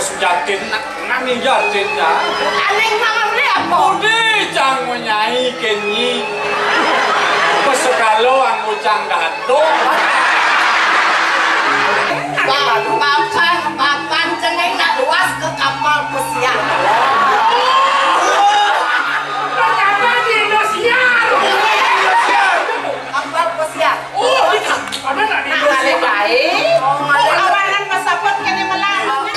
wis jatin nami jatin ya. Aneh mama beli apa? Udi cang menyai kenyi. Pesekalo anggo cang gatung. Papan ceneng nak luas ke kapal pesiar. Kenapa di Indosiar? Kapal pesiar. Oh, iya. Ada nggak di Indosiar? Awalan pasapot kene melarang.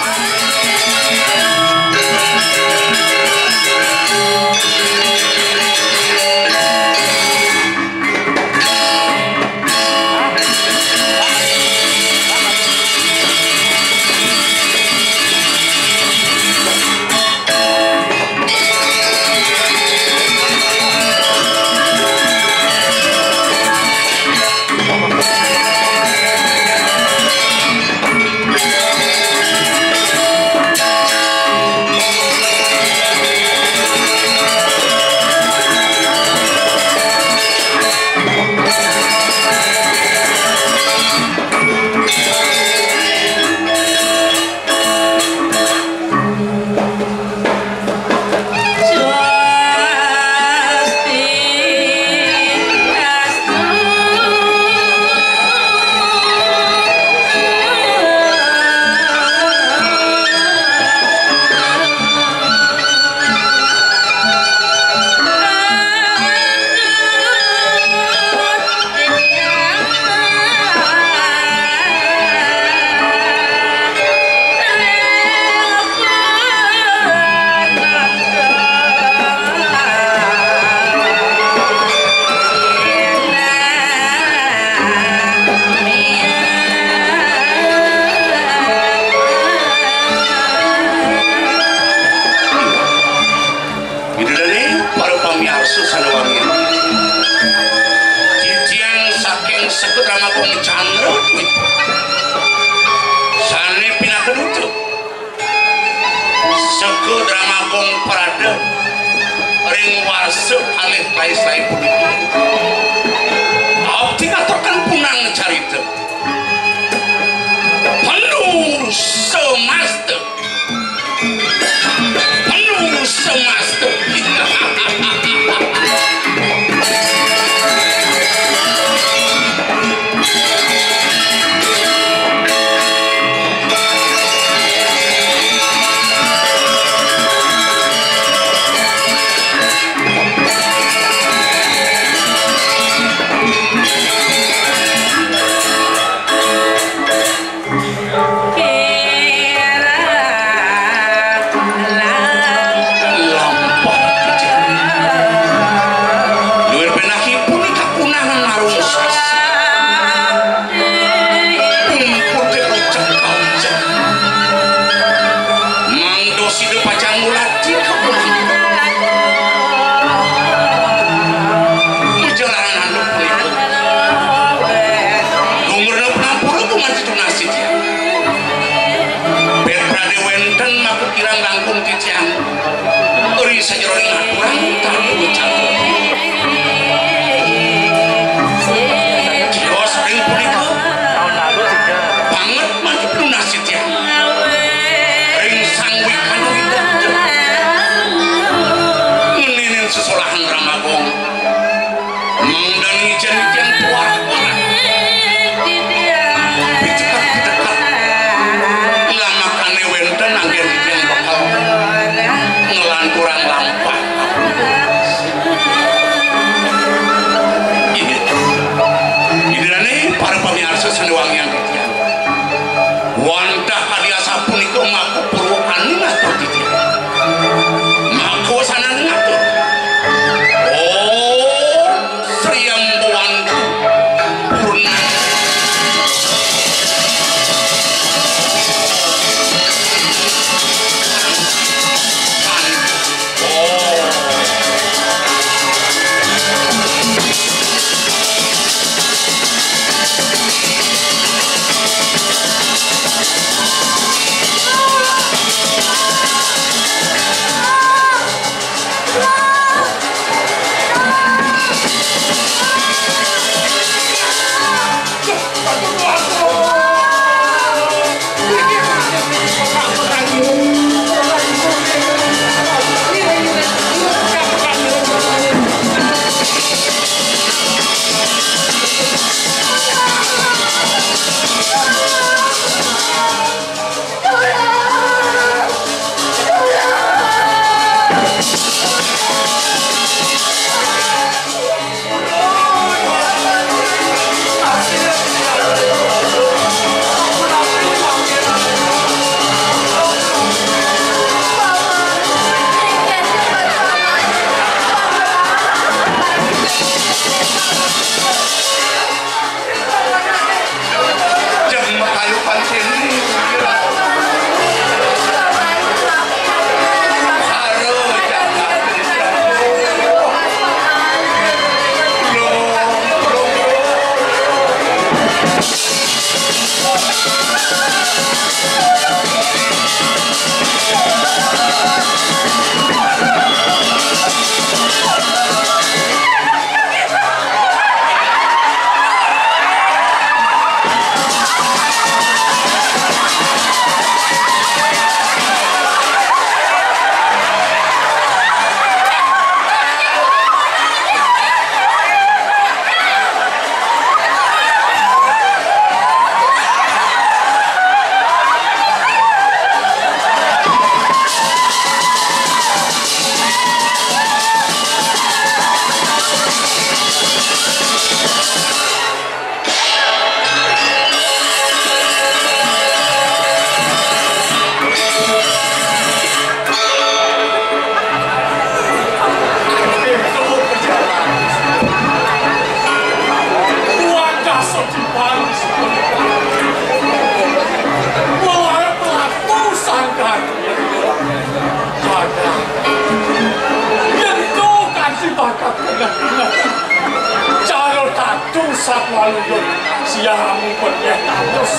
satwa lundun siamu penyetan dos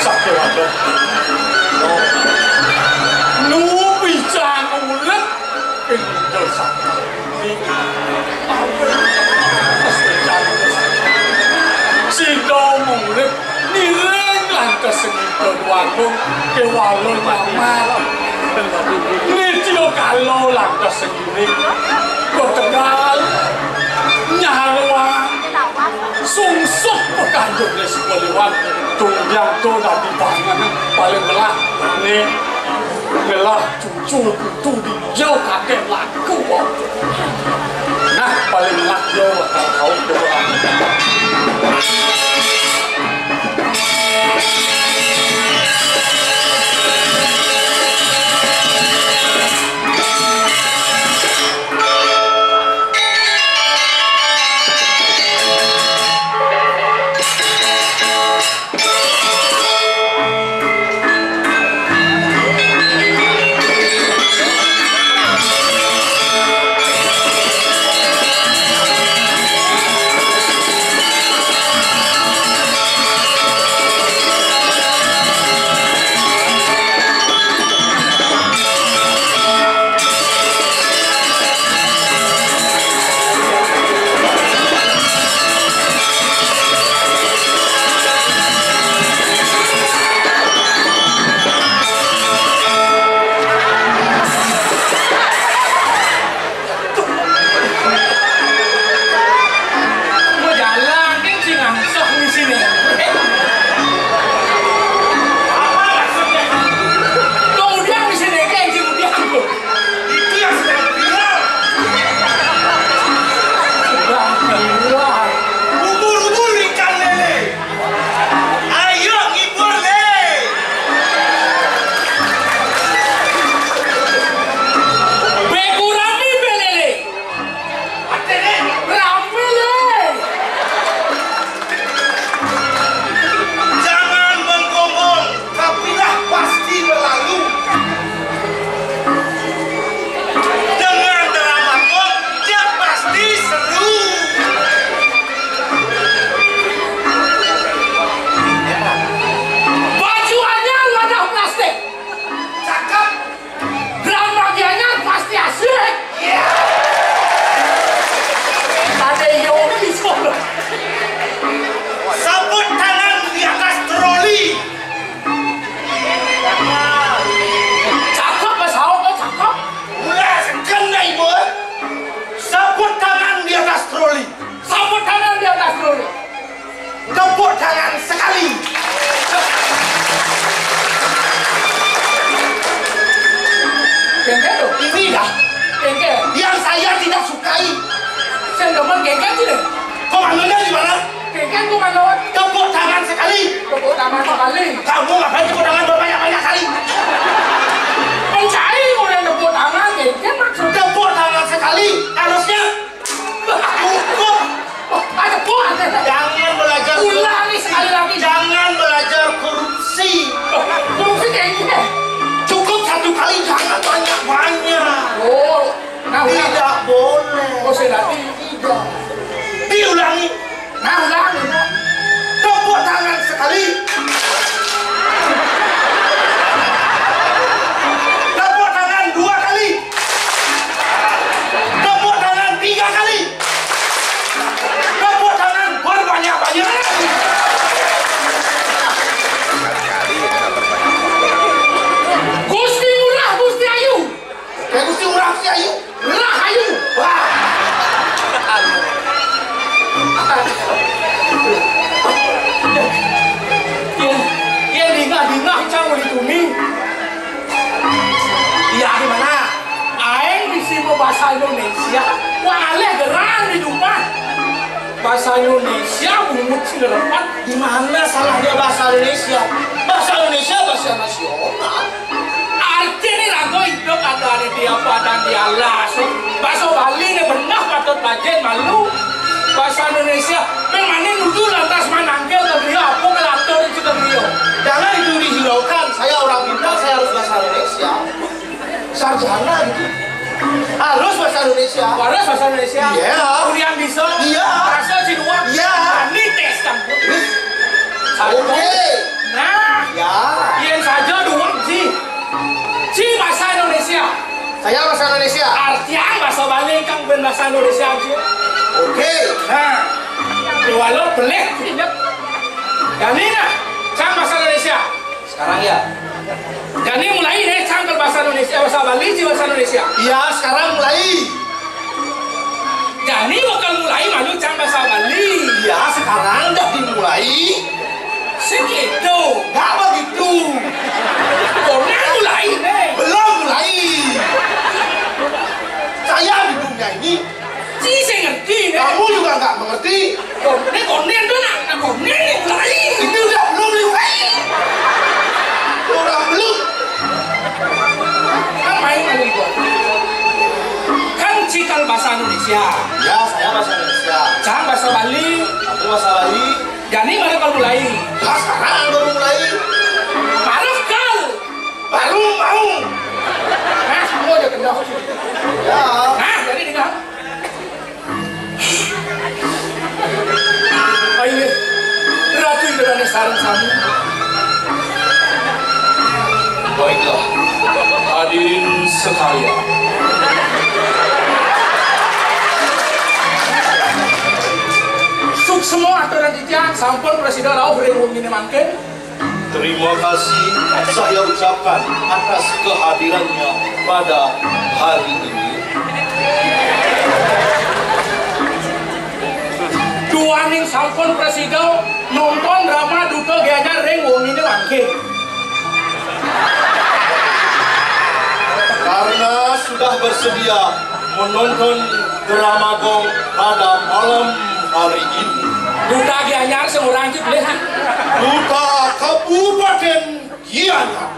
sakit waduh nu bicara ulet pindah sakit si domo ulet nireng lantas segitu warung ke walon nyaman nitio kalau lantas segini bertegal nyawa sungsut pekanjung di sekoliwan tunjang tuh dari bangan paling belah nih belah cucu itu di jauh kakek laku nah paling belah jauh kau doa Tepuk tangan sekali. Gengge tuh? Ini dah Gengge? yang saya tidak sukai. Saya demen gengge tidak? Komandonya di mana? Gengge komando. Tepuk tangan sekali. Tepuk tangan sekali. Kamu ngapain tepuk tangan berbanyak-banyak kali? Mencari orang tepuk tangan gengge maksud. Tepuk tangan sekali. Harusnya hukum. Ada buat. Jangan belajar Ulangi sekali lagi. Jangan belajar korupsi. Korupsi gengge. Cukup satu kali, jangan banyak-banyak. Oh, nah ulang. Tidak boleh. Oh, saya tidak. Diulangi. Nah ulang. Tepuk tangan sekali. Tepuk tangan 2 kali. Tepuk tangan 3 kali. Tepuk tangan berbanyak-banyak. Gusti Murah, Gusti Ayu. Kayak Gusti Murah, Gusti Ayu. Murah Ayu. Wah. Dia dingah campur itu nih. Iya, di mana? Aing bisa bahasa Indonesia. Wale gerang di rumah. Bahasa Indonesia bumut sih lepat. Di mana salahnya bahasa Indonesia? Bahasa Indonesia bahasa nasional. Artinya lagu itu kata ada dia padan dia langsung. Bahasa Bali ini benar patut bajen malu. Bahasa Indonesia memang nuju lantas manangkel ke beliau apa kelator itu ke beliau. Jangan itu dihiraukan. Saya orang bintang, saya harus bahasa Indonesia. Sarjana gitu. Harus bahasa Indonesia. Harus bahasa Indonesia. Iya. Kuliah bisa. Iya. Rasa Cina. Iya. Ini tes kan. Oke. Nah, Ya. yang saja dua Ci bahasa Indonesia. Saya bahasa Indonesia. Artian bahasa Bali kang ben bahasa Indonesia aja. Oke. Nah, walau beleh tidak. Gani nah, cang bahasa Indonesia. Sekarang ya. Gani mulai nih cang ke bahasa Indonesia, bahasa Bali, ci bahasa Indonesia. Iya, sekarang mulai. Gani bakal mulai malu cang bahasa Bali. Iya, sekarang udah dimulai. Segitu. Nggak begitu. Pernah mulai nih. Belum mulai. Saya di dunia ini, Ci saya ngerti nih. kamu juga nggak mengerti. Konen tuh nak, konen nih mulai. Ini udah belum dimulai. Udah belum. Kan main malu gua. Kan cikal bahasa Indonesia. Ya, saya bahasa Indonesia. Cang bahasa Bali. Aku bahasa Bali. Gani baru kalau mulai. Nah, sekarang baru mulai. Marah kal. Baru mau. Nah, kamu aja kenal. Ya. Nah, jadi dengar. Ayo, Ratu Indrani sarang kami. Baiklah, hadirin sekalian. Suk semua aturan titian sampun presiden Rauf Rewung ini mangke. Terima kasih saya ucapkan atas kehadirannya pada hari ini. Duaning sampun presiden nonton drama Duto Gianyar Rewung ini mangke. Karena sudah bersedia menonton drama Gong pada malam hari ini. Duta Gianyar seorang itu boleh. Duta Kabupaten Gianyar.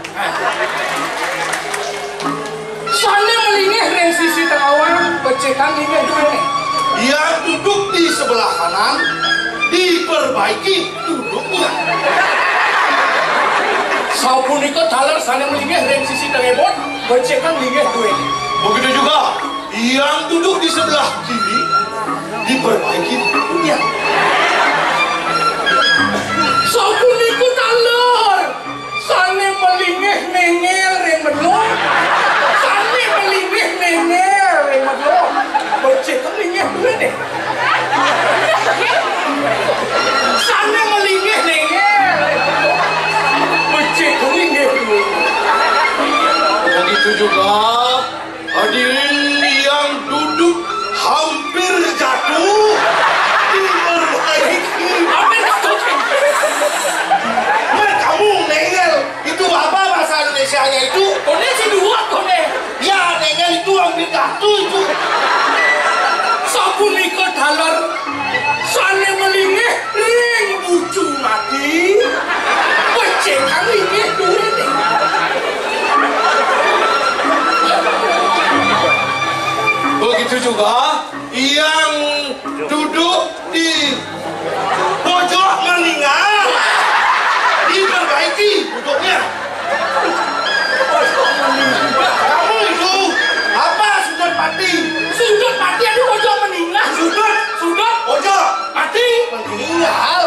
Soalnya melingih dari sisi tengawan, pecekan ini dulu. Yang duduk di sebelah kanan diperbaiki duduknya. Saupun ikut talar sana melingih dari sisi tengawan, pecekan lingih dulu. Begitu juga yang duduk di sebelah kiri diperbaiki duduknya. Saupun ikut talar sana melingih nengel yang belum. Sana melingih nengel yang belum. Pecekan lingih dulu deh. Sana melingih nengel. Pecekan lingih dulu. Begitu juga hadirin yang duduk hampir jatuh diperbaiki. Apa itu? Kamu nengel, itu apa bahasa Indonesianya itu? Kone si dua kone. Ya nengel itu hampir jatuh itu. Sampun ikut halar. Sana melingih ring bucu mati. Pecekan lingih dulu deh. Begitu juga yang duduk di pojok meninggal diperbaiki duduknya. Kamu itu apa sudut mati? Sudut mati ada pojok meninggal. Sudut Pojok mati. meninggal.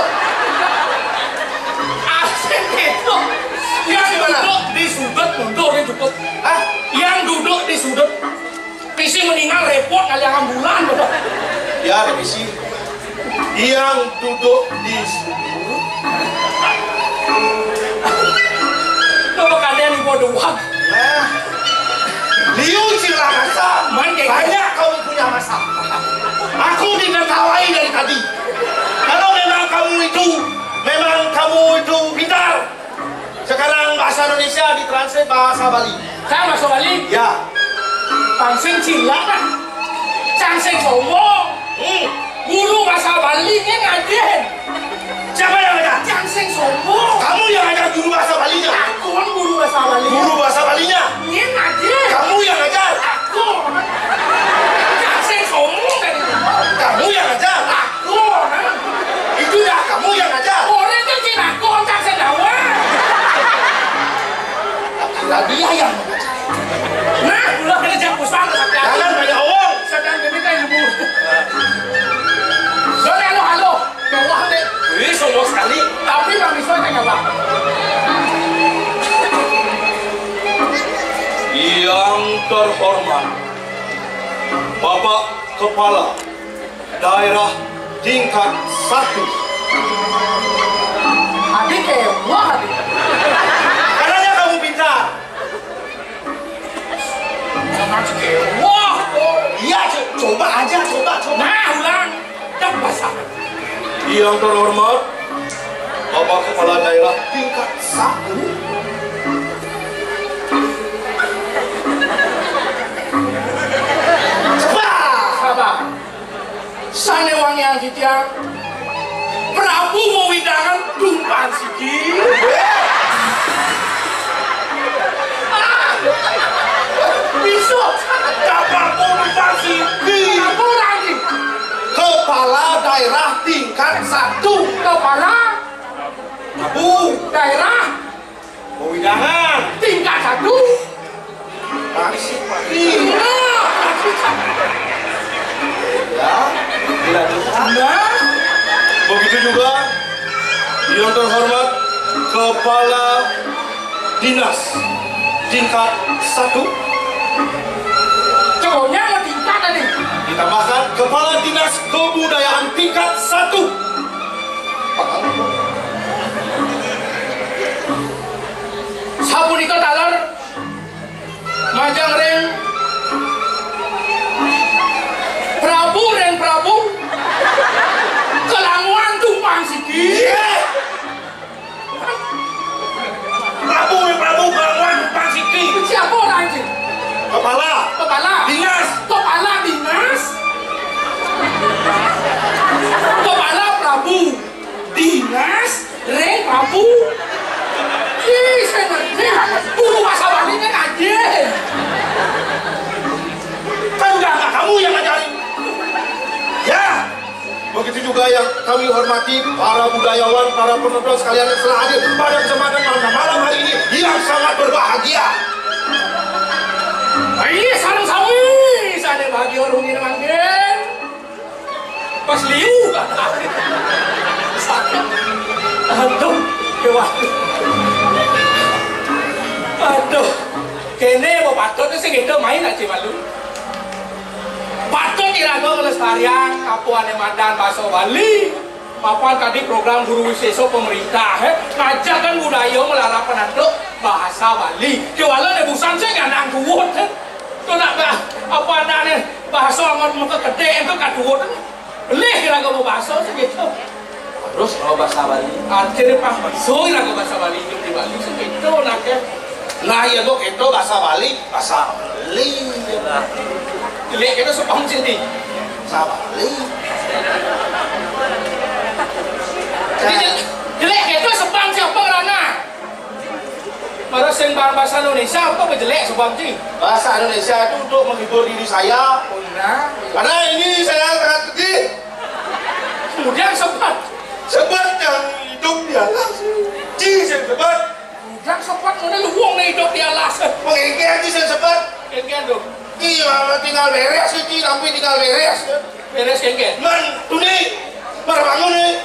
Asik itu. Yang duduk di sudut mundur yang cukup. Hah? Yang duduk di sudut. Pisi meninggal repot kali ambulan betul. Ya revisi. Yang duduk di sudut. Coba kalian ibu doang. Nah, Liu Cilangasa, banyak kamu punya masalah. Aku ditertawai dari tadi. Kalau memang kamu itu pintar. Sekarang bahasa Indonesia ditranslate bahasa Bali. Saya masuk balik. Ya. Pangsing cilak kan. Cangsing sombong. Guru bahasa Bali nya ngajen. Siapa yang ngajar? Cangsing sombong. Kamu yang ngajar guru bahasa Balinya. Aku kan guru bahasa Bali. Guru bahasa Balinya. Nya ngajen. Kamu yang ngajar. Aku. Cangsing sombong tadi. Kamu yang ngajar. Aku. Itu dah kamu yang ngajar. Orang itu cina aku cangsing dawa. Kira dia yang mengajar. Nah, ulah kerja pusang sampai aku. terhormat Bapak Kepala Daerah tingkat 1. Adik wah adik. Katanya kamu pintar. Jangan wah. Iya, coba aja, coba. Nah, ulang. Dak basah. Yang terhormat Bapak Kepala Daerah tingkat 1. Sabar. Sane wangi yang titiang. Prabu mau widangan tumpan siki. Bisa. Kapan mau tumpan siki? Apa lagi? Kepala Daerah tingkat 1. Kepala Prabu daerah Pewidangan tingkat 1. Masih Iya. ya, dilanjutkan. Nah. Begitu juga yang terhormat Kepala Dinas tingkat 1. Cowoknya mau tingkat tadi. Ditambahkan Kepala Dinas Kebudayaan tingkat 1. Sapunika talar majang reng Prabu kelanguan tumpang siki. Prabu kelanguan tumpang siki. Siapa orang sih? Kepala Dinas. Kepala Dinas. Kepala Prabu Dinas reng Prabu. Ih, saya ngerti. Guru bahasa Balinya aja. Kan udah nggak kamu yang ngajarin. Ya, begitu juga yang kami hormati para budayawan, para penonton sekalian yang telah hadir pada kesempatan malam hari ini yang sangat berbahagia. Ini sarang sawi, sana bahagia orang ini manggen. Pas liu kan? Aduh, dewa. Aduh, kene mau patut sih gitu main aja malu. Patut iraga melestarian Kapuane Madan Baso Bali. Papan tadi program guru wiseso pemerintah ngajarkan budaya melarang penanduk bahasa Bali. Kewalan nebusan saya nggak nangguwut. Tuh nak apa namanya bahasa ngon muka gede itu kaduwut. Leh iraga mau bahasa segitu. Terus kalau bahasa Bali, Akhirnya pas masuk iraga bahasa Bali hidup di Bali segitu naknya. nah ya dok itu bahasa Bali. Leh kita sepang sini. Bahasa Bali. Jelek itu sebang siapa kerana? Baru sing bahasa Indonesia apa jelek sebang sih? Bahasa Indonesia itu untuk menghibur diri saya. Nah, Karena ini saya sangat sedih. kemudian sempat Yang hidup di alas. Sebab kemudian sempat mana luang nih hidup di alas. pengingkian sebab Kengken tuh, iya tinggal beres sih, tapi tinggal beres. beres kengken. Man, tuni, bangun nih.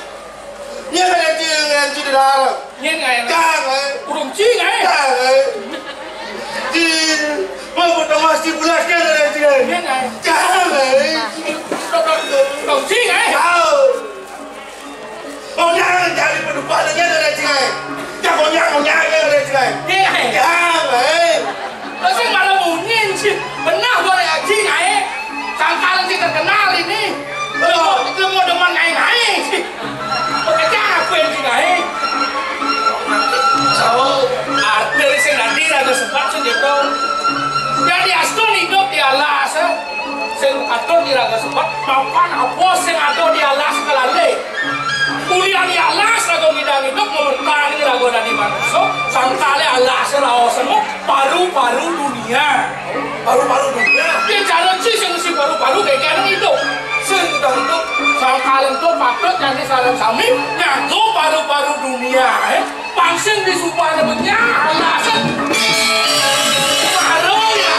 Dia kan yang di dalam. Nyen nggak ya? Jangan, Urung cing nggak ya? jangan. Di mau bertemu di bulan kan ada sih. Nyen nggak ya? Jangan. Urung cing nggak ya? Tahu. Oh jangan jadi penumpasannya ada sih. Jangan ada sih. Nyen nggak ya? Jangan. Terus malah bunyin sih. Benar boleh cing nggak ya? Sangkalan sih terkenal ini. Itu mau demen ngai sih. Bekerja aku yang cing nggak ya? So, ada sing nanti ada sempat sih gitu. Jadi astun hidup di alas, sing atur diraga sempat makan apa sing atur di alas kelale. Kuliah di alas raga ngidang hidup mementang raga dari manusia, sangkale alas raosanmu paru-paru dunia. Paru-paru dunia. Dia jalan sih sing si paru-paru kayak kena hidup. Sing udah hidup sangkale itu patut nanti salam sami nyanggo paru-paru dunia. Pangsing di supaya banyak alasan. Baru ya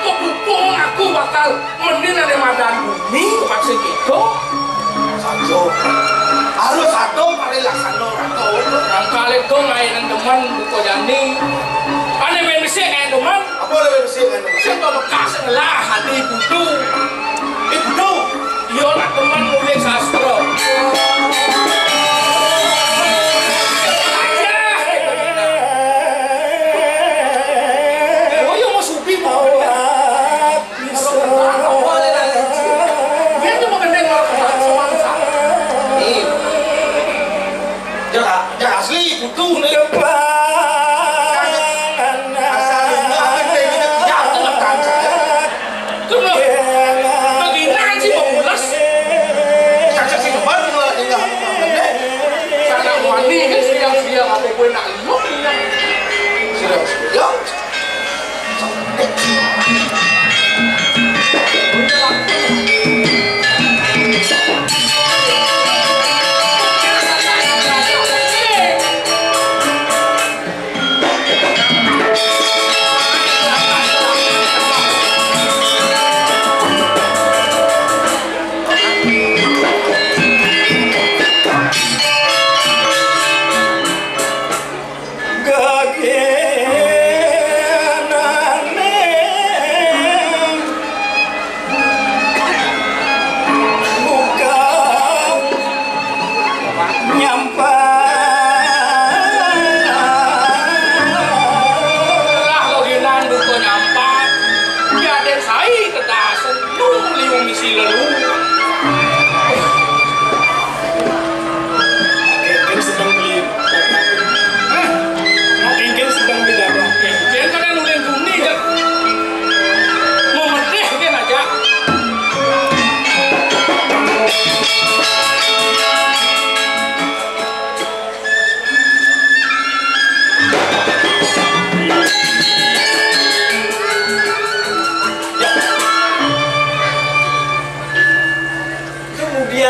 kebukung aku bakal mending ada madan bumi pangsing itu. Satu. Harus satu kali laksana satu. Yang kali itu ngainan teman buku jani. Ane main bisik ngainan teman. Apa lebih bersih kan? Sing kok bekas lah hati kudu. Ibu, Yo lah teman nulis sastra. Oh, yo mau supi mau. Dia tuh mau gendeng orang semangsa. nih. Jangan asli kudu nih. Gue nak lu Serius, ya.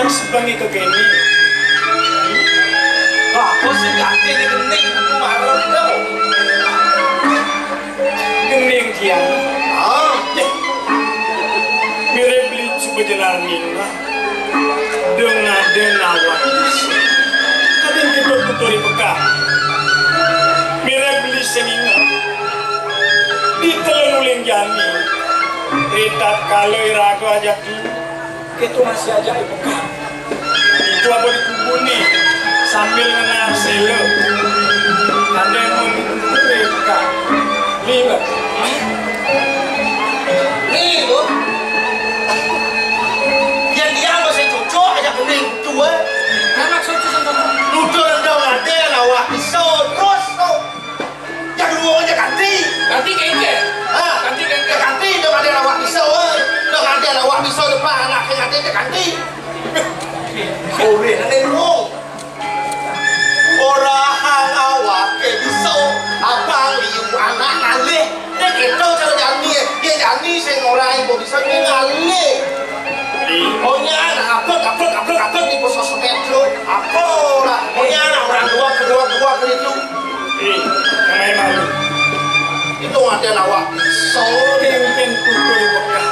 Sebangi ke kini. Aku sih ganti ini gening aku marah dong. Gening kian. Mirip beli coba jalan nina. Dengan denawat. Kadang kita puturi pekah. Mirip beli senina. Di telenuling jani. Ritat kalau irago aja itu masih aja pekah. Itu apa dikubuni sambil ngenar selo. Ada yang mau mereka lihat. Nih bu, yang dia masih cocok aja kening tua. Anak suci sama Nudur dong ada lawak pisau terus tuh. Yang dua aja ganti. ganti kayaknya. Ganti kayaknya. Ganti dong ada lawak pisau. Dong ada lawak pisau depan anaknya ganti. Ore nene wong. Orang awak ke pisau abang liu anak ngalih. Nek itu cara jani, dia jani sing ora ibu bisa ngalih. Pokoknya anak apa di pos metro. Apa lah? Pokoknya anak orang kedua ke itu. Yang malu. Itu ada lawak pisau. Pimpin putri Mekah.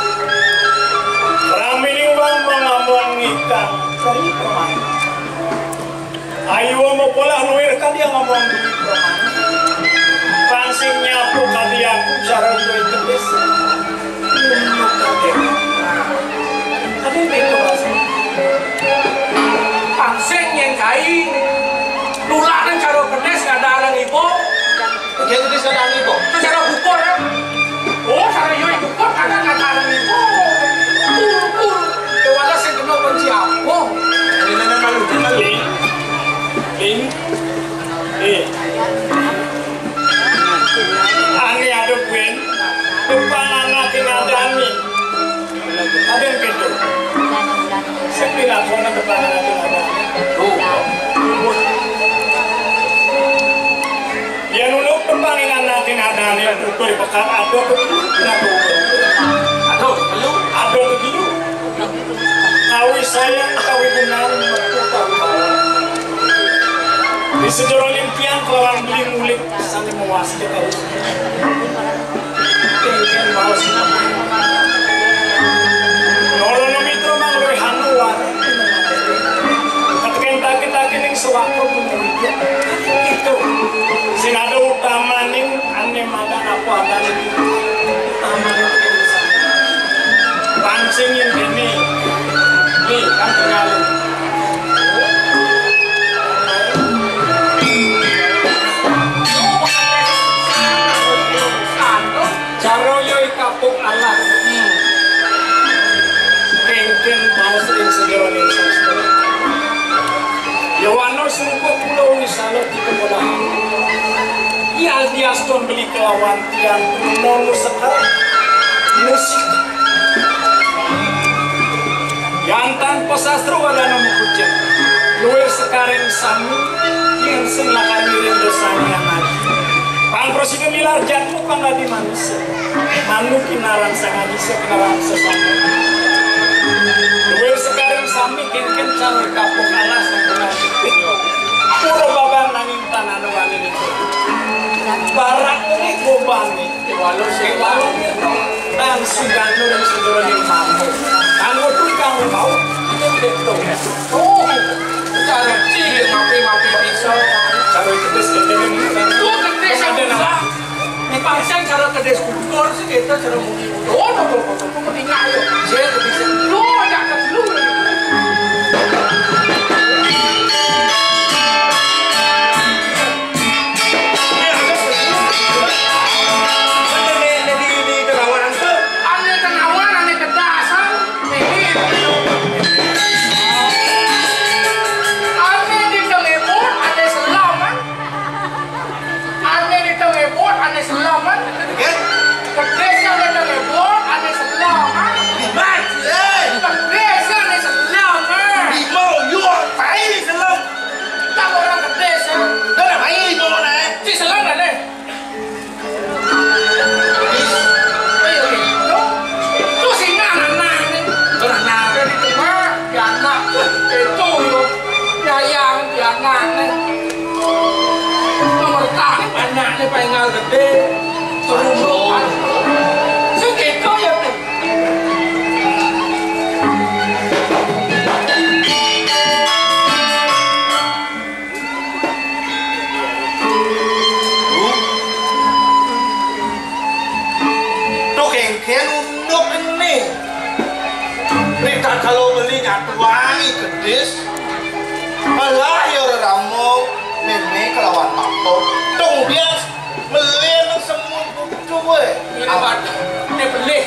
Rame ini bang mengamong ikan dari permainan. Ayo mau pola nuir kan dia ngomong di permainan. Pansing nyapu kali aku cara gue terbes. Untuk kaget. Tapi itu rasanya. Pansing yang kai tularan cara kenes ada orang ibu. Dia tulis ada ibu. Itu cara bukur ya. Oh, cara yoi bukur karena nggak ada orang ibu. Kewala sing kena benci aku. Ini malu. Ani ada buen, depan anak inadani. Ada yang gitu. Sepira kona depan anak inadani. Ya nuluk depan anak inadani ukur pekat ada kenapa ukur? Ada begitu. Kawi sayang, kawi benar, kawi bawah. Di sejarah limpian kawan beli mulik saling mewasi kita harus. Tinggal mau sinapa. Nolong mitro mang lebih hanuan. Ketika kita kini sewaktu punya itu. Sinada utama nih ane makan apa ada lagi. mancingin ini. Nih kan kenalin. Caroyo kapuk alat. Kengken mau sering sejalan sastra. Yawano serupa pulau wisalo di kemudahan. Ia diaston beli kelawan tiang nonu sekarang musik. Yang tanpa sastra ada nama kucing. Luar sekarang sami yang senlakan mirin dosanya yang ada. Pang prosiden milar jatuh pang di manusia. Manu kinaran sangat bisa kinaran sesama. Luar sekarang sami kengken calon kapok alas yang kena dipinjau. Pura baban nangin tanah nuwani itu. Barak ini gobani. Walau sewalau dan sudah dan saudara yang mampu. Kamu tuh kamu mau itu betul. Oh, cara ciri mapi bisa. Cara kedes kedes ini. Tuh kedes ada nama. Di pasang cara kedes kultur sih kita cara mungkin. Oh, no, tinggal ayo. Saya bisa. Lu ada kat lu. Pengal gede, terumbukan, segitu ya tuh. Tuh kengken unduk ini. Rita kalau beli nyatuangi kedis, malah ya ramong meme kelawan mampu. Tung dia beli semua buku gue. Ini beli,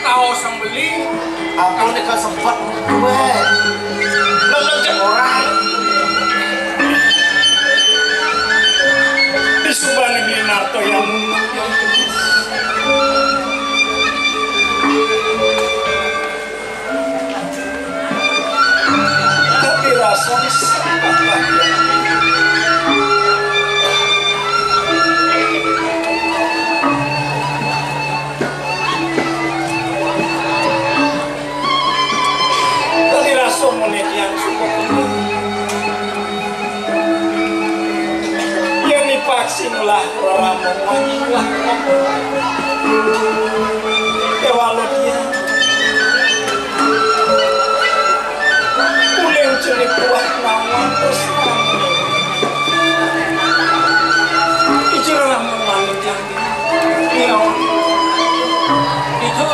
kau sang beli. Aku nih sempat gue. Nonton orang. Di Subhan negeri Narto yang tapi rasanya sangat bahagia. Yang cukup penuh yang dipaksin lah orang memanyilah ya walau dia uleng celik kuat nawan terus ijilah memanit yang Itu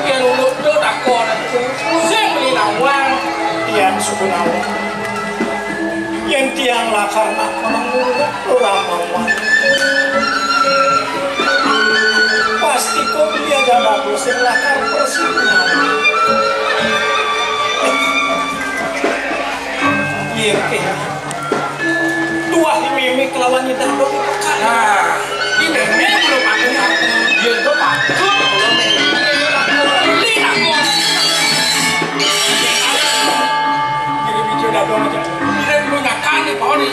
yang lu tak kau sing beli nawang. yang suku nawan yang tiang lah karena menurut orang mawan pasti kau dia gak bagus yang lakar persidangan iya kayaknya dua mimik lawannya dan dong Nah, ini belum ada aku. Dia itu patut belum beli aku. jadi bicara dadong aja Dia punya kani poni.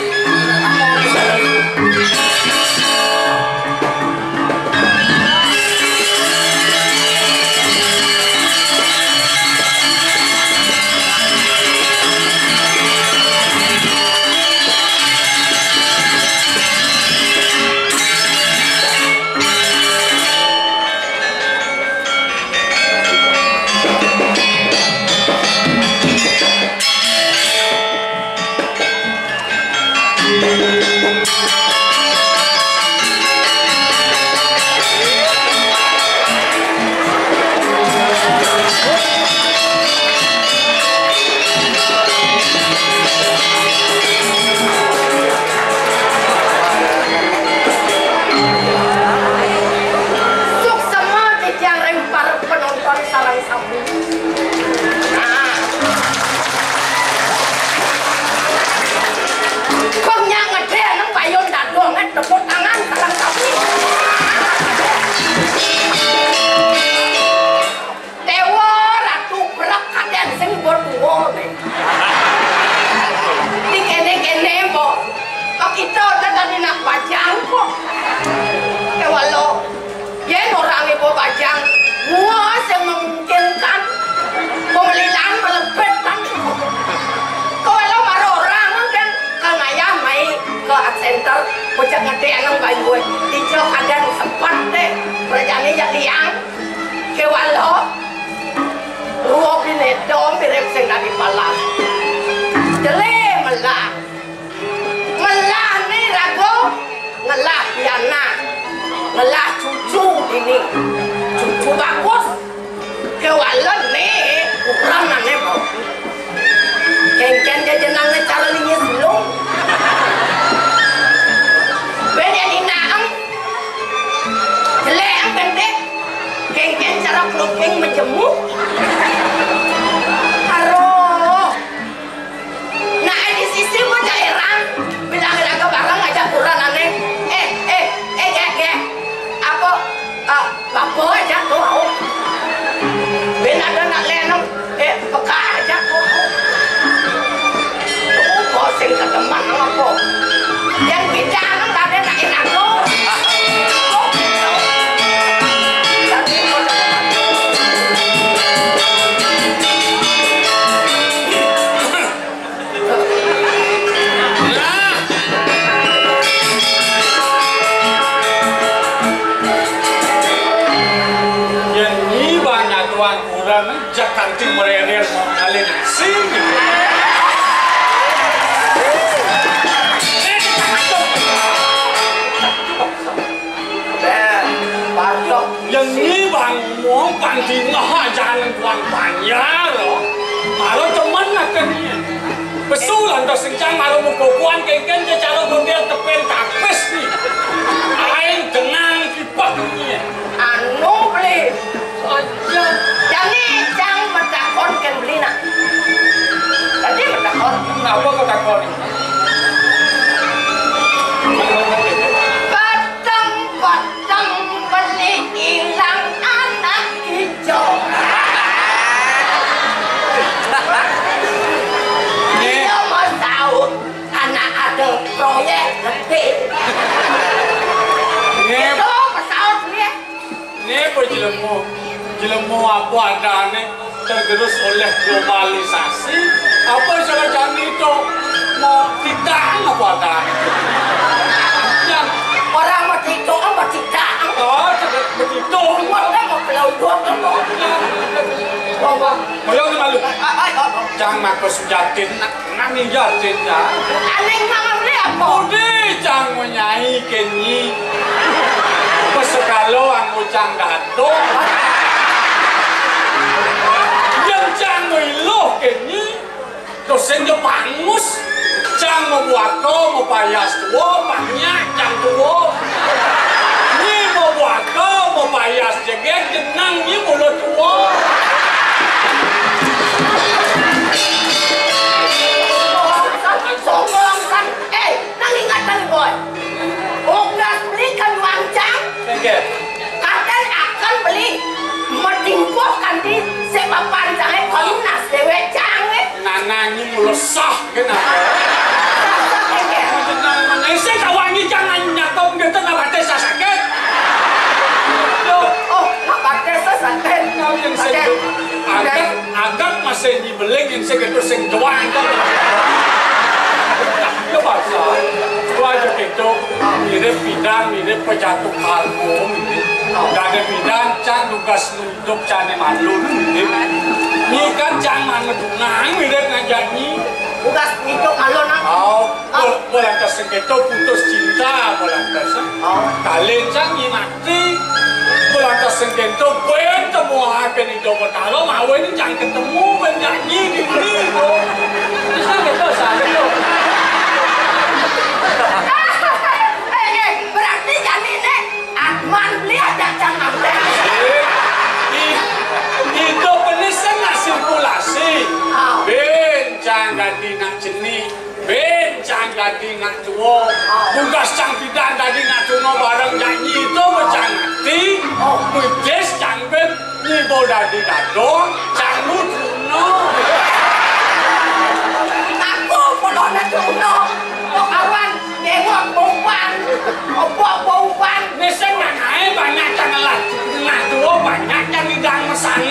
yang memungkinkan pemelilaan melebetkan kalau marah orang kan kang ayah mai ke art center bocah ngede anong kayu hijau kadan sempat deh berjani jadi yang kewalo ruang ini dom mirip sing dari palas jele melah nih rago ngelah piana ngelah cucu ini cucu bagus kewalan nih ukuran aneh mau kengken jajanang nih cara linya belum beda di naang jelek ang pendek kengken cara peluping menjemuk aroh nah di sisi mau daerah bilang laga barang aja kurang aneh apa aja tuh ben ada nak lenong peka aja tuh mau sing keteman apa yang beda nang ada nak enak tuh Jangan tim mererer mengalir sini. Yang ini bang mau panti ngah jalan tuan banyak loh. Kalau teman nak ni, besulan dah sencang kalau bukuan kengken je cara gondel tepen tapes ni. Ain tenang kipak ni. Anu beli. Jadi jangan bertakon kan beli nak. Tadi bertakon. Kenapa kau takon? Kadang-kadang beli hilang anak hijau. Dia mau tahu anak ada proyek gede. Itu pesawat ni. Ni jelemu apa adanya tergerus oleh globalisasi. Apa cara itu mau tidak apa adanya? Yang orang mau tidak apa tidak? oh begitu. Orang mau belau dua kamu. Bawa. Kalau ni malu. Jangan makos jatin nak jatin ya. Aling mangan ni apa? Udah jangan menyai kenyi. Pesekalo ang ujang dato. Yang jangan melo kenyi. Dosen jo pangus. Jangan membuat kau mempayas tua banyak jangan tua. Ni membuat kau mempayas jegek jenang ni mulut tua. Sombongkan, nang ingatan boy. Onggas belikan wancang. Kadang akan beli mentingkuhkan di sepak panjangnya komunas dewe canggih. Nanangi melesah kenapa? Saya kawangi jangan nyatong gitu nak baca sakit. Oh, nak baca sakit. Yang saya agak masih dibeli yang saya gitu sing doang tu. Yo bahasa, aja gitu. Mirip bidang, mirip pejatuh kalbu. Gada bidang can tugas nunduk can malu. Ni kan jangan ngedunang mirip ngajanyi. Tugas nunduk malu nak. Bolantas segitu putus cinta bolantas. Kalian jangan mati. Bolantas segitu bertemu akan itu bertalo mau ini jangan ketemu menyanyi di sini. Bisa kita sahaja tu. Berarti jadi ni Atman lihat jangan deh. Itu penisang sirkulasi. Bencang ganti nak jenih. Bencang ganti nak tua. Tugas cang tidak ganti nak tua barang nyanyi itu macam nanti. Mudes cang ben ni boda di dadong. Cang mutno. Aku belum nak tuno. Kawan nengok bumpan. Apa bumpan? Niseng nak banyak cang lah. Nak tua banyak cang hidang mesang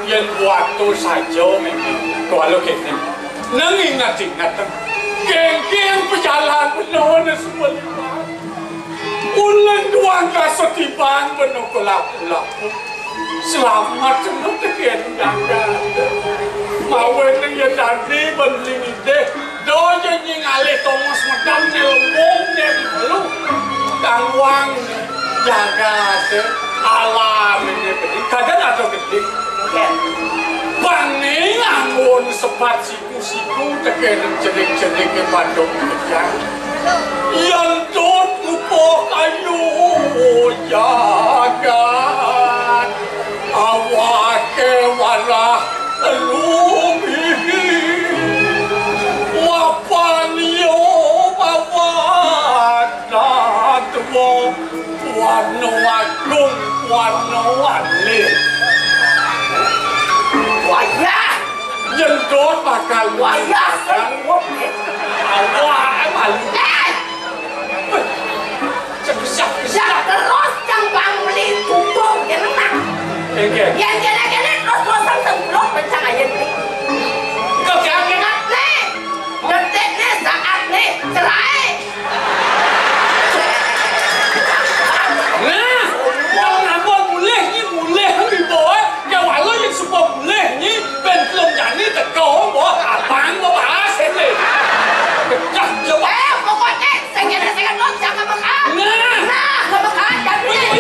yang waktu saja kalau kini nang ingat-ingat geng-geng pejalan benar semua ulang duang kasetiban benar kelap-kelap selamat semua tekan jangan mawen yang jadi banding ide doa yang alih Thomas Madam nelong dari lalu kangwang jaga alam ini kadang atau gede Bani anggun sepat siku-siku tekan jenik-jenik ke Bandung kejang yang dot lupa kayu jagat awak kewalah lumi wapanio bawa datwo wano agung wano alih wayah jendot bakal wayah awak malu siap terus cambang beli tutup jenengan yang kena-kena terus-terusan sebelum bencana ini kau ingat nih detik nih saat nih cerai nah yang nama bolehnya boleh lebih boleh yang walau yang semua bolehnya ben belum jadi tekau bawa abang bawa aset nih dah coba pokoknya saya lo jangan makan nah gak makan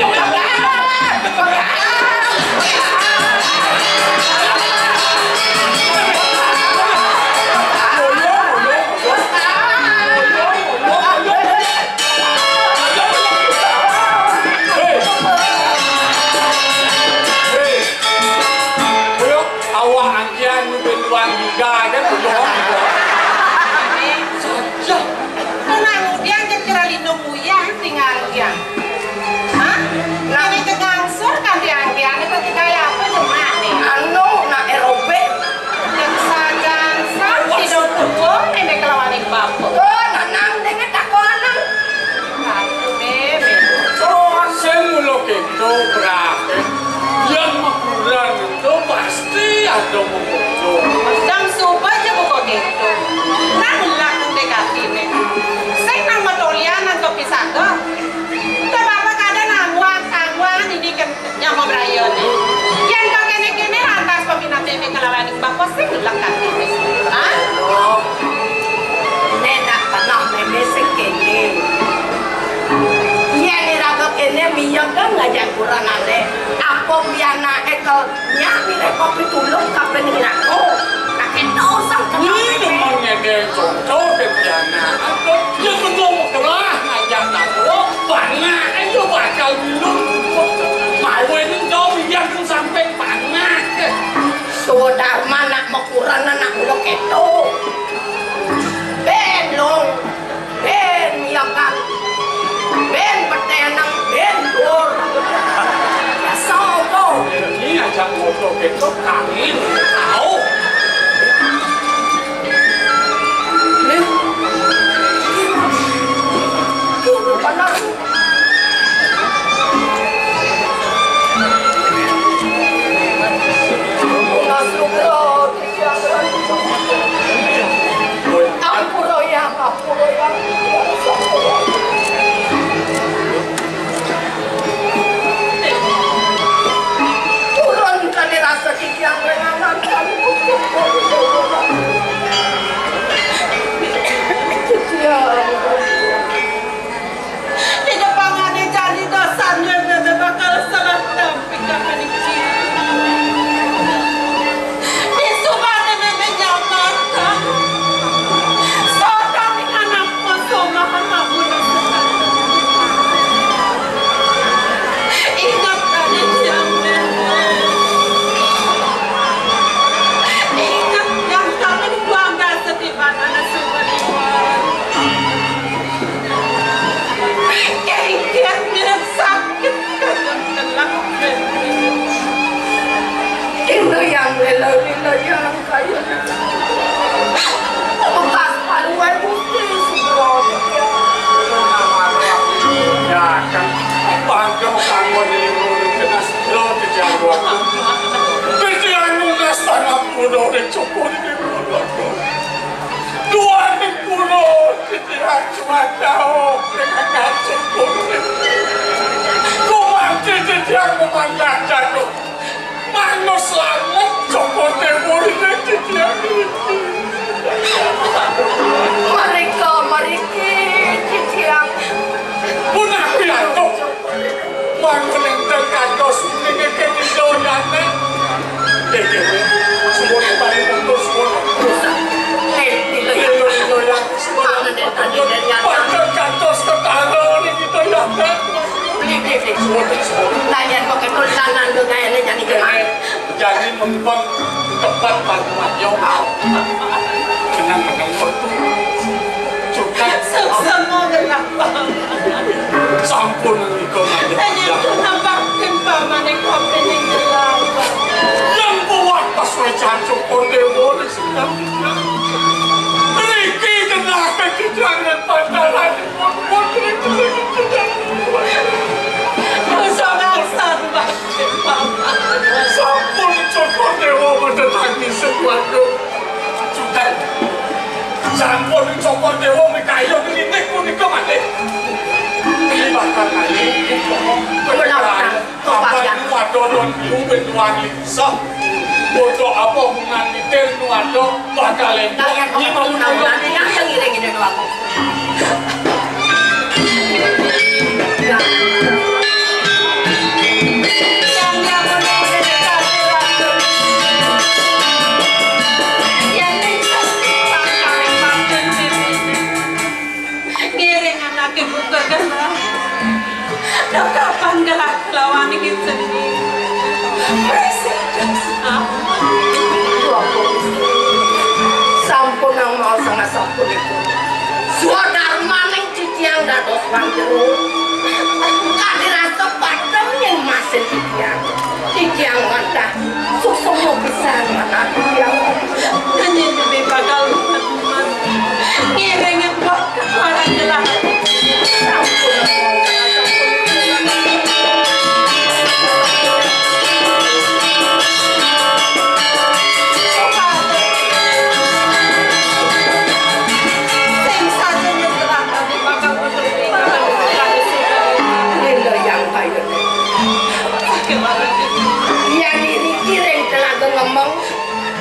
ada mengumpul Madam supa aja buka gitu nang lakang dekatine saya nang matolianan to pisado to bapak kada nangwa ini kan nyama brayon yang kau kene lantas peminat ini kelawan bapak sing lakatine ah nenak pernah memesek kene yang diragak kene minyak kan ngajak kurang ale apa biana ekal nyami kopi tulung kapan hinako kakek dosang ini namanya dia contoh kerjana dia betul kerah ngajak aku banyak aja bakal minum mau ini jauh yang sampai banyak sudah mana makuran anak ulo keto ben long ben yakan ben petenang ben dur sopo ini ajak motor keto kangin tahu turunkan rasa yang renganan di depan ada cari dosannya bebe bakal salah damping kapan iki di subane bebe nyamatan sodan anak masoma anakmu ingat tadi jam ingat yang kami buang gas di mana subane Kian mirip sakit kadang telak itu yang lelo yang kayu bekas paruan putih sebelum ya kan bangga kamu di kena stroke kejauhan itu yang Tanya kok ketulanan tuh kayaknya jadi gimana? Jadi memang tepat bantuan yo. Kenang menang juga Semua kenapa? sampun niku Hanya nampak timpamane kopi ning gelang. yang buat pas wecan syukur dewa di sini. Riki kenapa kejangan pandaran buat itu. Sangat Sampun syukur dewa mendatangi sesuatu. Sudah sampun syukur dewa mekayo klinik punika malih. Ini bakal kali kapan wadon luwih wangi sah. Bodoh apa hubungan detail nu ado bakal Kalian kok ketulanan yang ngiring ini doang. Kapan gelak lawan ini sendiri? Presiden Sampun nang mau sangat sampun itu. Suara maning ciciang dados panjeru. Kadirasa padam yang masin ciciang. Ciciang ngantah susumu pisan mana ciciang. hanya lebih bakal teman. Ngiringin kok orang gelak. Sampun nang mau sangat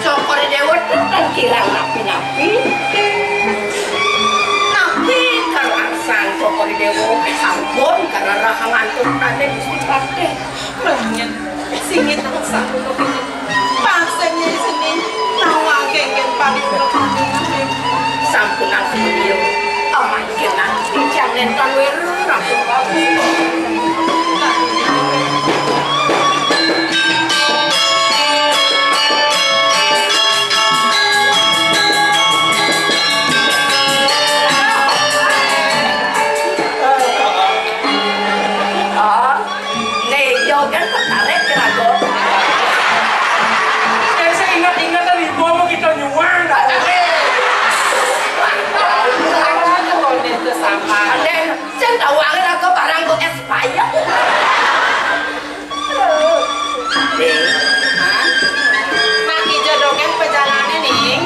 Cokor dewa kan kirang napi-napi. Tapi karena sang cokor dewa sampun karena rahang antur tadi disipake. Banyak singit ang sako ko kini. Pangsanya sini nawang kengken paripurok natin. Sampun ang suliyo. Aman kena dijanen tanwer rampung babi. Saya ingat-ingat tadi gua mau kita nyuang. Sama. Dan saya tahu angin aku barang ku expired. Maki jodohkan perjalanan nih.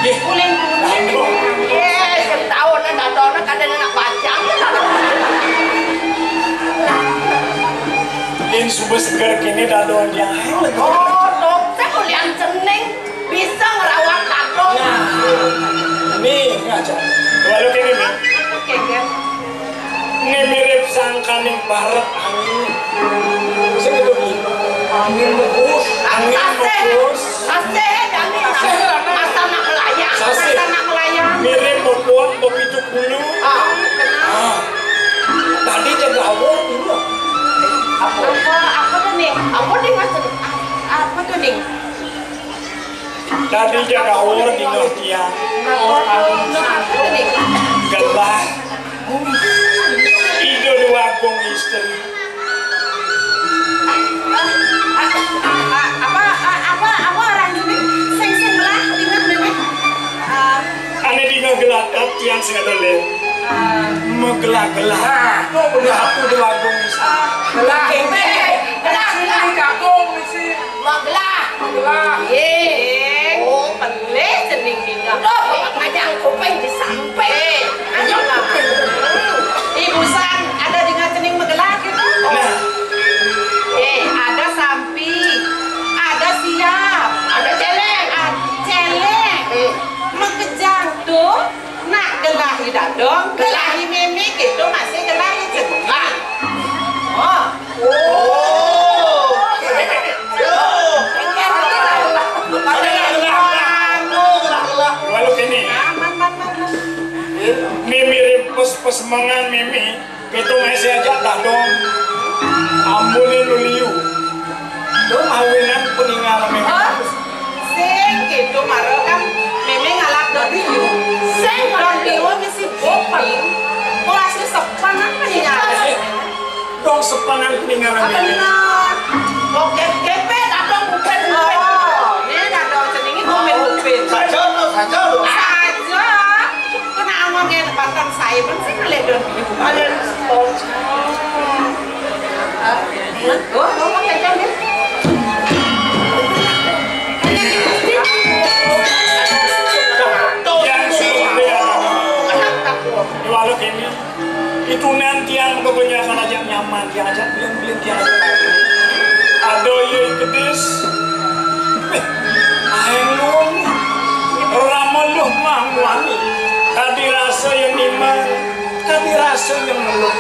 Kuling-kuling. Saya tahu nak datang kadang nak bacang. Yang subuh segar kini dadon yang Oh, dokter kuliah cening bisa ngerawat kadang. nih ngajar. Walau kini nih, Kengken. ini mirip sangkaning barat angin. Saya gitu nih. Angin bagus, angin bagus. Aseh, dan masa nak melayang. Sase. Masa nak melayang. Mirip membuat bepituk bulu. Tadi jaga awal ini. Apa tuh nih? Apa nih macam? Apa tuh nih? Tadi jaga awal di ngertian. Apa tuh nih? Gelah. Ido dua gong istri. Apa orang ini? Seng lah, ingat nih. Ane di ngegelakat tiang sing ada le. Megelah-gelah. Kok bener aku dua gong istri. Gelah, Ini kakung misi. Maglah. Gelah. Ye. Oh, pelih cening tinggal. Udah, ngajang kuping disampai. Ayo kuping. Ibu San, ada dengan cening megelah gitu? Nah, Ada sampi, ada siap, Ada celeng. celeng, mengejang tuh, nak gelahi dadong, gelahi mimi gitu masih gelahi cening. Oh, walau kini. aman. Mimi mirip pes-pes mangan mimi. Itu masih aja dadong. Ambunin uliu. Do mawinan peninggalan memang. Sing gitu maro kan memang ngalap dari you. Sing don liu mesti boping. Kok asli sepan apa peninggalan? Dong sepanan peninggalan memang. Benar. Oke, gepet atau bupet? Oh, ini datang seningin bupet. Saja lo. Saja. Kena ngomongin batang saya bersih lihat don liu. Ada sponsor. Oh, kacang ni. Yang sudah Iwalok ini itu nanti yang kebanyakan aja nyaman, yang aja bilang yang ada yang kedis, aeng rameluh mangwani, kadi rasa yang nimang, kadi rasa yang meluh.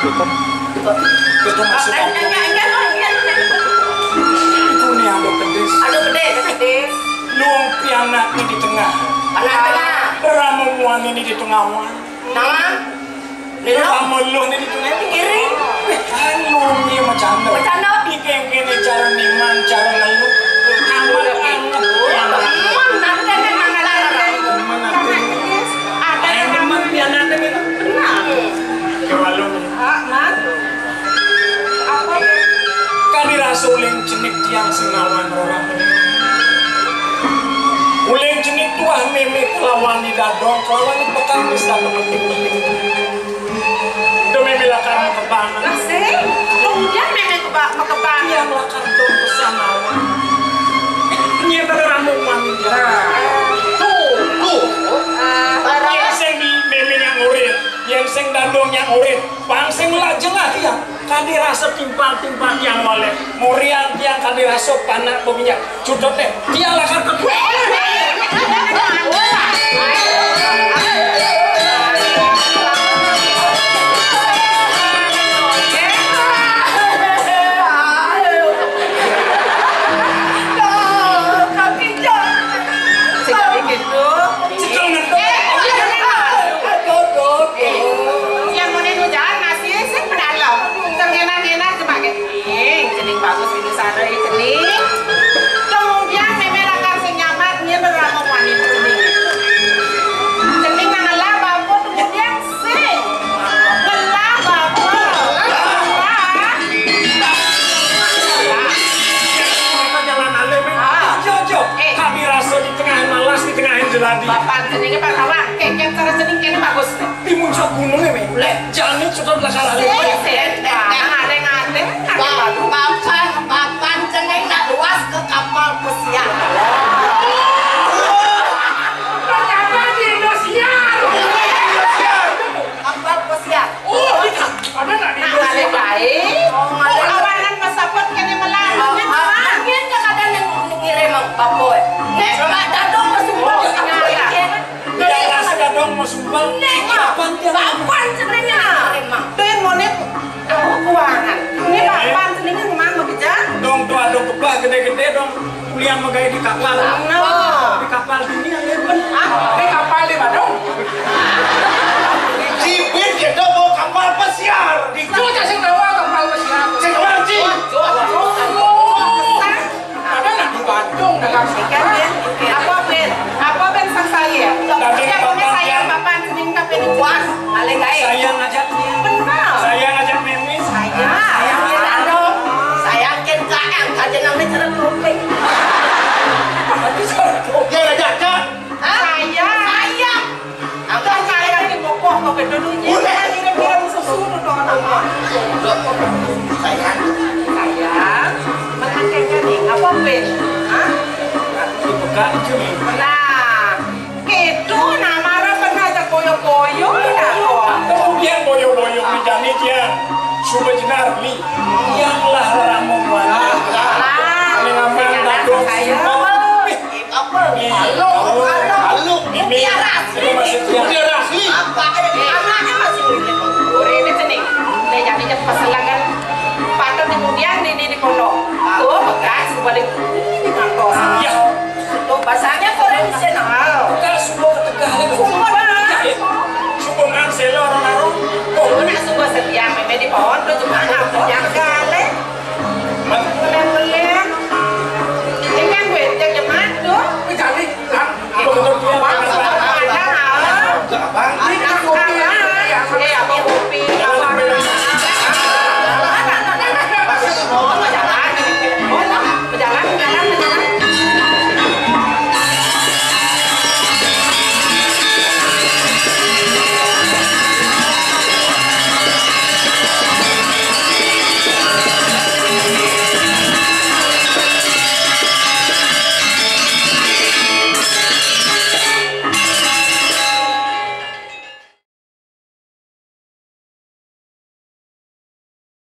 Tutup. Itu masuk aku. Itu nih ada kedis. Aduh gede. Luang pianak ini di tengah. Tengah. Ramuan ini di tengah. Nama? Rameluh ini di tengah. Kiri. Kan luang dia macam mana? Macam mana? Ikan kini cara niman, cara ngeluh. Amat. Emang nanti memang larang. Ada yang Emang pianak ini. benar. Kewalun. Mat. Apa? Kali rasa uling jenik tiang singawan orang ini. Uling jenik tuah meme kelawan di dadong, kelawan di petang bisa penting-penting. Demi bila kamu kebangan. Masih? Kemudian memang kebang. Yang lakar dong kesana. Ini pada ramu wanita. Yang sing di meme yang urin, yang sing dadong yang urin, bang sing lajeng lah dia. Kadi rasa timpang-timpang yang oleh murian yang kadi rasa panak peminyak cudot deh. Dia lakar kedua. Bagus itu sana ini. Kemudian memang akan senyaman dia beramu wanita ini. Jadi ngelah bapak kemudian sing ngelah bapak. Jalan alim jojo. Kami rasa di tengah malas di tengah jeladi. Bapak sendiri Pak Tawa, keket cara sendiri ini bagus. Di muncul gunung ini, jalan sudah belakang alim. Papan ceneng nak luas ke kapal pesiar. Kenapa di Indosiar? Kapal pesiar. Oh, ada nggak di Indosiar? Awalan pasapot kene melarang. Mungkin kadang yang ngirim papoy. Nek dadong masumbang. Yang rasa gadong mau sumbang. Papan cenengnya. Tuin monet keuangan. Ini papan cenengnya memang begitu. Dong tuh ada kebah gede-gede dong. Kuliah megay di kapal. Di kapal dunia lepen. Di kapal di mana dong? Cipit kita mau kapal pesiar. Di Jogja sing bawa kapal pesiar. Cik Warji. Ada nggak di Bandung dengan Apa ben sang saya? Dia punya saya papan ceneng kape di kuas. Ale gae. Saya ngajak dia. Benar. Saya ngajak Mimi. Sayang dadong. Sayang ken kaang kajen nang cerek ruping. Dia ngajak kan? Sayang. Angkat saya di kokoh kopi dulunya. Kira-kira susu dong nama. Sayang. Sayang. Menangkanya nih apa ben? Hah? Dibuka aja nih. Nah, itu nama pernah ada koyo-koyo ya kok. Kemudian boyo-boyo menjadi dia sudah jenar li. Yanglah ramu wanita. Ini ngamen dadong sumbang. Apa? Halo. Mimi. Itu masih dia. Dia rasli. Apa? Anaknya masih muda. Ini sini. Nih jadi cepat selangan. Patut kemudian di pondok. Oh, bekas balik di kantor. Ya. Tuh bahasanya koreng senang. Kita semua ketegalan. Semua pohon, itu cuma ngapot.